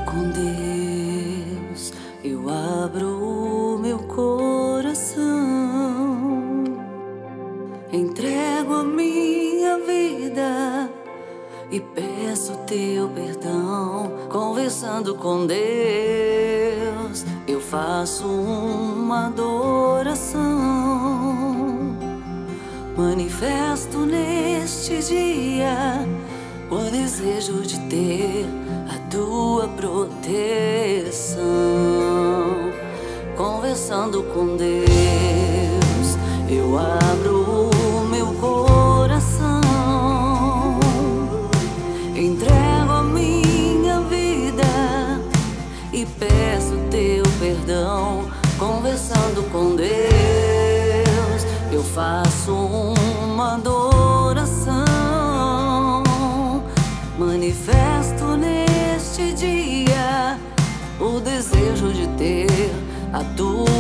com Deus, eu abro o meu coração, entrego a minha vida e peço teu perdão. Conversando com Deus, eu faço uma adoração. Manifesto neste dia o desejo de ter a tua proteção. Conversando com Deus, eu abro o meu coração, entrego a minha vida e peço teu perdão. Conversando com Deus, eu faço uma adoração. Manifesto neste dia o desejo de ter a tua